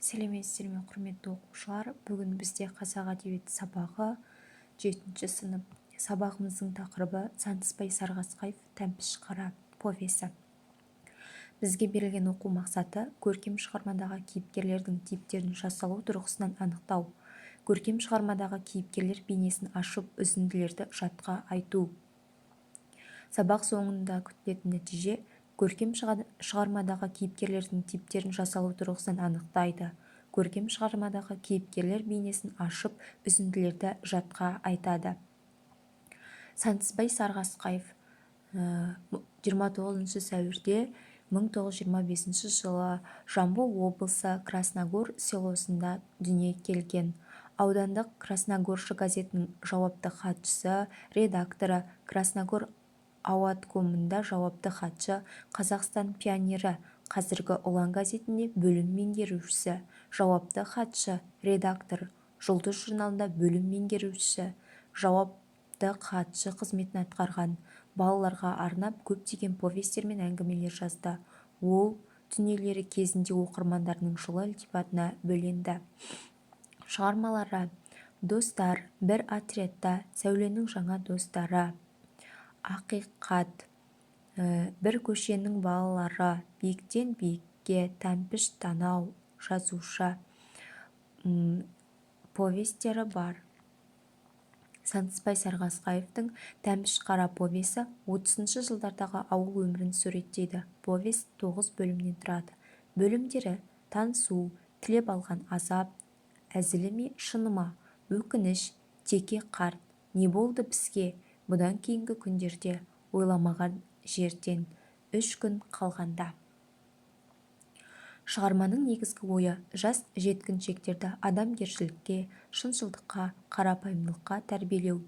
Сәлеметсіздер ме, құрметті оқушылар. Бүгін бізде қазақ әдебиеті сабағы 7-ші сынып. Сабағымыздың тақырыбы Сансызбай Сарғасқаев «Тәмпіш қара» повесі. Бізге берілген оқу мақсаты көркем шығармадағы кейіпкерлердің типтерін жасалу тұрғысынан анықтау, көркем шығармадағы кейіпкерлер бейнесін ашып, үзінділерді жатқа айту. Сабақ соңында күтілетін нәтиже көркем шығармадағы кейіпкерлердің типтерін жасалу тұрғысынан анықтайды. Көркем шығармадағы кейіпкерлер бейнесін ашып, үзінділерді жатқа айтады. Сансызбай Сарғасқаев 29 сәуірде 1925 жылы Жамбыл облысы Красногор селосында дүниеге келген. Аудандық Красногоршы газетінің жауапты хатшысы, редакторы, Красногор ауаткомында жауапты хатшы, Қазақстан пионері, қазіргі Ұлан газетінде бөлім меңгерушісі, жауапты хатшы, редактор, Жұлдыз журналында бөлім меңгерушісі, жауапты хатшы қызметін атқарған. Балаларға арнап көптеген повестер мен әңгімелер жазды. Ол дүниелері кезінде оқырмандарының жылы ілтипатына бөленді. Шығармалары: Достар, бір отрядта, Сәуленің жаңа достары, Ақиқат, бір көшенің балалары, биіктен биікке, Тәмпіш танау, жазушы повестері бар. Сансызбай Сарғасқаевтың «Тәмпіш қара» повесі 30-шы жылдардағы ауыл өмірін суреттейді. Повест 9 бөлімнен тұрады. Бөлімдері: танысу, тілеп алған азап, әзілі ме, шыны ма, өкініш, теке қарт, не болды бізге, бұдан кейінгі күндерде, ойламаған жерден, 3 күн қалғанда. Шығарманың негізгі ойы жас жеткіншектерді адамгершілікке, шыншылдыққа, қарапайымдылыққа тәрбиелеу.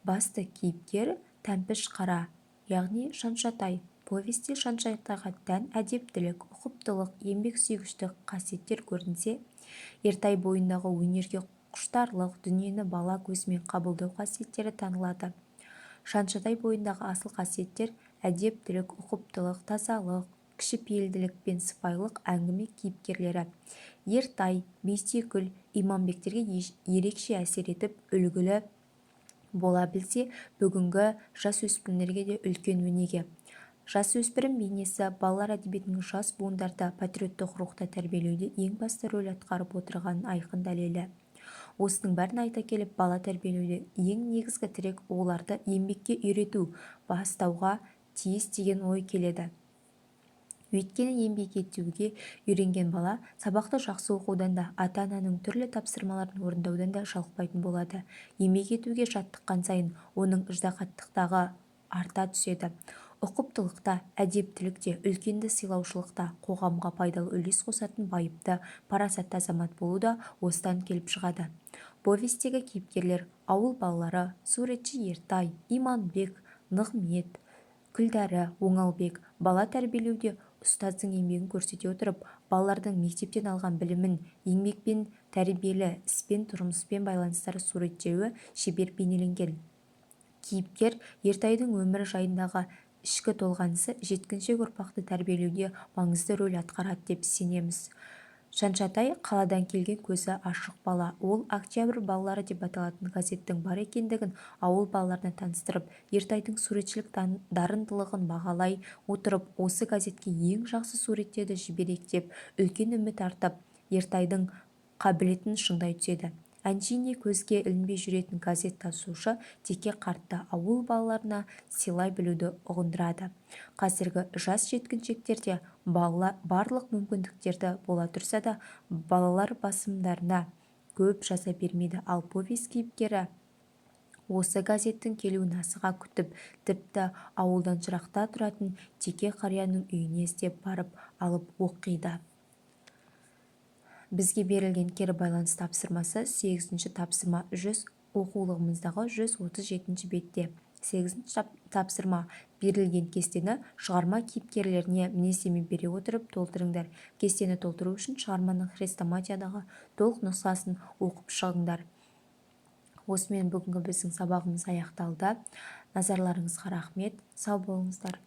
Басты кейіпкер Тәмпіш қара, яғни Шаншатай. Повесте Шаншатайға тән әдептілік, ұқыптылық, еңбексүйгіштік қасиеттер көрінсе, Ертай бойындағы өнерге құштарлық, дүниені бала көзімен қабылдау қасиеттері танылады. Шаншатай бойындағы асыл қасиеттер әдептілік, ұқыптылық, тазалық, кішіпейілділік пен сыпайылық. Әңгіме кейіпкерлері: Ертай, Бейсекүл, Иманбектерге ерекше әсер етіп, үлгілі бола білсе, бүгінгі жасөспірімдерге де үлкен өнеге. Жасөспірім бейнесі балалар әдебиетінің жас буындарда патриоттық рухта тәрбиелеуде ең басты рөл атқарып отырғанын айқын дәлелі. Осының бәрін айта келіп, бала тәрбиелеуде ең негізгі тірек оларды еңбекке үйрету, бастауға тиіс деген ой келеді. Өйткені еңбек етуге үйренген бала сабақты жақсы оқудан да, ата-ананың түрлі тапсырмаларын орындаудан да жалықпайтын болады. Еңбек етуге жаттыққан сайын оның ыждағаттықтағы арта түседі. Ұқыптылықта, әдептілікте, үлкенді сыйлаушылықта қоғамға пайдалы үлес қосатын байыпты, парасатты азамат болу да осыдан келіп шығады. Повестегі кейіпкерлер: ауыл балалары, суретші Ертай, Иманбек, Нығмет, Күлдәрі, Оңалбек. Бала тәрбиелеуде ұстаздың еңбегін көрсете отырып, балалардың мектептен алған білімін еңбекпен, тәрбиелі іспен, тұрмыспен байланыстары суреттеуі шебер бейнеленген. Кейіпкер Ертайдың өмірі жайындағы ішкі толғанысы жеткіншек ұрпақты тәрбиелеуде маңызды рөл атқарады деп сенеміз. Шаншатай қаладан келген көзі ашық бала. Ол Октябрь балалары деп аталатын газеттің бар екендігін ауыл балаларына таныстырып, Ертайдың суретшілік дарындылығын бағалай отырып, осы газетке ең жақсы суреттерді жіберейік деп үлкен үміт артып, Ертайдың қабілетін шыңдай түседі. Әншейінде көзге ілінбей жүретін газет тасушы теке қартты ауыл балаларына сыйлай білуді ұғындырады. Қазіргі жас жеткіншектерде барлық мүмкіндіктерді бола тұрса да, балалар басымдарына көп жаза бермейді. Ал повест кейіпкері осы газеттің келуін асыға күтіп, тіпті ауылдан жырақта тұратын теке қарияның үйіне іздеп барып алып оқиды. Бізге берілген кері байланыс тапсырмасы 8-ші тапсырма 100 оқулығымыздағы 137-ші бетте. 8-ші тапсырма: берілген кестені шығарма кейіпкерлеріне мінездеме бере отырып толтырыңдар. Кестені толтыру үшін шығарманың хрестоматиядағы толық нұсқасын оқып шығыңдар. Осымен бүгінгі біздің сабағымыз аяқталды. Назарларыңызға рахмет. Сау болыңыздар.